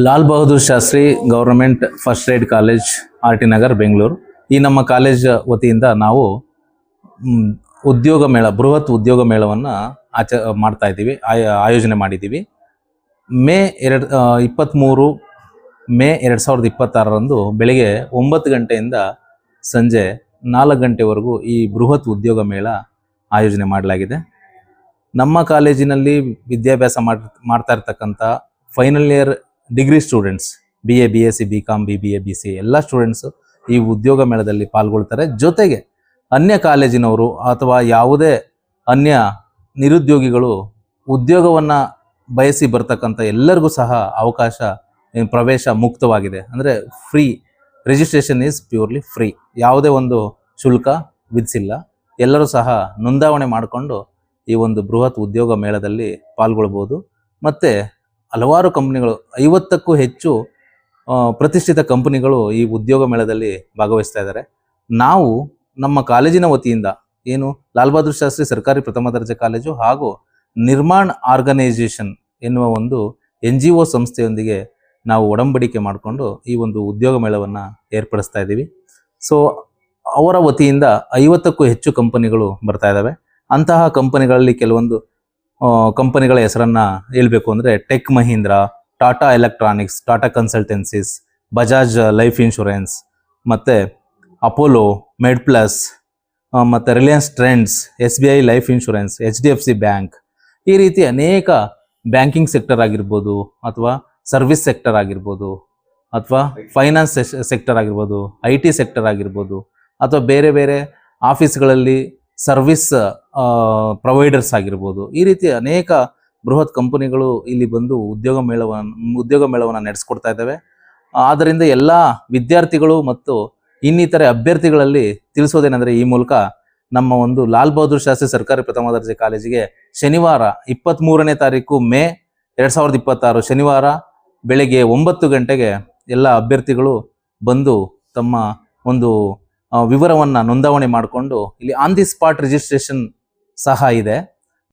Lal Bahadur Shastri government first aid college RT Nagar Bengaluru. ಈ ನಮ್ಮ college ವತಿಯಿಂದ ನಾವು ಉದ್ಯೋಗ ಮೇಳ, ಬೃಹತ್ ಉದ್ಯೋಗ ಮೇಳವನ್ನು ಮಾಡ್ತಾ ಇದ್ದೀವಿ, ಆಯೋಜನೆ ಮಾಡಿದ್ದೀವಿ. ಮೇ 23 ಮೇ 2026ರಂದು ಬೆಳಿಗ್ಗೆ 9 ಗಂಟೆಯಿಂದ ಸಂಜೆ 4 ಗಂಟೆವರೆಗೂ ಈ ಬೃಹತ್ ಉದ್ಯೋಗ ಮೇಳ ಆಯೋಜನೆ ಮಾಡಲಾಗಿದೆ. ನಮ್ಮ ಕಾಲೇಜಿನಲ್ಲಿ ವಿದ್ಯಾಭ್ಯಾಸ ಮಾಡ್ತಾ ಇರ್ತಕ್ಕಂಥ final year degree students, BA BSc BCom BBA BCA ಎಲ್ಲ ಸ್ಟೂಡೆಂಟ್ಸು ಈ ಉದ್ಯೋಗ ಮೇಳದಲ್ಲಿ ಪಾಲ್ಗೊಳ್ತಾರೆ. ಜೊತೆಗೆ ಅನ್ಯ ಕಾಲೇಜಿನವರು ಅಥವಾ ಯಾವುದೇ ಅನ್ಯ ನಿರುದ್ಯೋಗಿಗಳು ಉದ್ಯೋಗವನ್ನು ಬಯಸಿ ಬರ್ತಕ್ಕಂಥ ಎಲ್ಲರಿಗೂ ಸಹ ಅವಕಾಶ, ಪ್ರವೇಶ ಮುಕ್ತವಾಗಿದೆ. ಅಂದರೆ free registration is purely free, ಯಾವುದೇ ಒಂದು ಶುಲ್ಕ ವಿಧಿಸಿಲ್ಲ. ಎಲ್ಲರೂ ಸಹ ನೋಂದಾವಣೆ ಮಾಡಿಕೊಂಡು ಈ ಒಂದು ಬೃಹತ್ ಉದ್ಯೋಗ ಮೇಳದಲ್ಲಿ ಪಾಲ್ಗೊಳ್ಬೋದು. ಮತ್ತು ಹಲವಾರು ಕಂಪ್ನಿಗಳು, 50ಕ್ಕೂ ಹೆಚ್ಚು ಪ್ರತಿಷ್ಠಿತ ಕಂಪನಿಗಳು ಈ ಉದ್ಯೋಗ ಮೇಳದಲ್ಲಿ ಭಾಗವಹಿಸ್ತಾ ಇದ್ದಾರೆ. ನಾವು ನಮ್ಮ ಕಾಲೇಜಿನ ವತಿಯಿಂದ ಏನು ಲಾಲ್ ಬಹದ್ದೂರ್ ಶಾಸ್ತ್ರಿ ಸರ್ಕಾರಿ ಪ್ರಥಮ ದರ್ಜೆ ಕಾಲೇಜು ಹಾಗೂ ನಿರ್ಮಾಣ್ ಆರ್ಗನೈಸೇಷನ್ ಎನ್ನುವ ಒಂದು NGO ಸಂಸ್ಥೆಯೊಂದಿಗೆ ನಾವು ಒಡಂಬಡಿಕೆ ಮಾಡಿಕೊಂಡು ಈ ಒಂದು ಉದ್ಯೋಗ ಮೇಳವನ್ನು ಏರ್ಪಡಿಸ್ತಾ ಇದ್ದೀವಿ. ಸೊ ಅವರ ವತಿಯಿಂದ 50ಕ್ಕೂ ಹೆಚ್ಚು ಕಂಪನಿಗಳು ಬರ್ತಾ ಇದ್ದಾವೆ. ಅಂತಹ ಕಂಪನಿಗಳಲ್ಲಿ ಕೆಲವೊಂದು ಕಂಪನಿಗಳ ಹೆಸರನ್ನು ಹೇಳಬೇಕು ಅಂದರೆ tech Mahindra, Tata electronics, Tata ಕನ್ಸಲ್ಟೆನ್ಸೀಸ್, Bajaj life insurance, ಮತ್ತು ಅಪೋಲೋ, ಮೆಡ್ಪ್ಲಸ್, ಮತ್ತು Reliance trends, SBI life insurance, HDFC bank, ಈ ರೀತಿ ಅನೇಕ ಬ್ಯಾಂಕಿಂಗ್ ಸೆಕ್ಟರ್ ಆಗಿರ್ಬೋದು, ಅಥವಾ ಸರ್ವಿಸ್ ಸೆಕ್ಟರ್ ಆಗಿರ್ಬೋದು, ಅಥವಾ ಫೈನಾನ್ಸ್ ಸೆಕ್ಟರ್ ಆಗಿರ್ಬೋದು, IT ಸೆಕ್ಟರ್ ಆಗಿರ್ಬೋದು, ಅಥವಾ ಬೇರೆ ಬೇರೆ ಆಫೀಸ್ಗಳಲ್ಲಿ ಸರ್ವಿಸ್ ಪ್ರೊವೈಡರ್ಸ್ ಆಗಿರ್ಬೋದು, ಈ ರೀತಿ ಅನೇಕ ಬೃಹತ್ ಕಂಪನಿಗಳು ಇಲ್ಲಿ ಬಂದು ಉದ್ಯೋಗ ಮೇಳವನ್ನು ನಡೆಸ್ಕೊಡ್ತಾ ಇದ್ದಾವೆ. ಆದ್ದರಿಂದ ಎಲ್ಲ ವಿದ್ಯಾರ್ಥಿಗಳು ಮತ್ತು ಇನ್ನಿತರೆ ಅಭ್ಯರ್ಥಿಗಳಲ್ಲಿ ತಿಳಿಸೋದೇನೆಂದರೆ, ಈ ಮೂಲಕ ನಮ್ಮ ಒಂದು ಲಾಲ್ ಬಹದ್ದೂರ್ ಶಾಸ್ತ್ರಿ ಸರ್ಕಾರಿ ಪ್ರಥಮ ದರ್ಜೆ ಕಾಲೇಜಿಗೆ ಶನಿವಾರ 23ನೇ ತಾರೀಕು ಮೇ 2026 ಶನಿವಾರ ಬೆಳಗ್ಗೆ 9 ಗಂಟೆಗೆ ಎಲ್ಲ ಅಭ್ಯರ್ಥಿಗಳು ಬಂದು ತಮ್ಮ ಒಂದು ವಿವರವನ್ನು ನೋಂದಾವಣೆ ಮಾಡಿಕೊಂಡು, ಇಲ್ಲಿ ಆನ್ ದಿ ಸ್ಪಾಟ್ ರಿಜಿಸ್ಟ್ರೇಷನ್ ಸಹ ಇದೆ.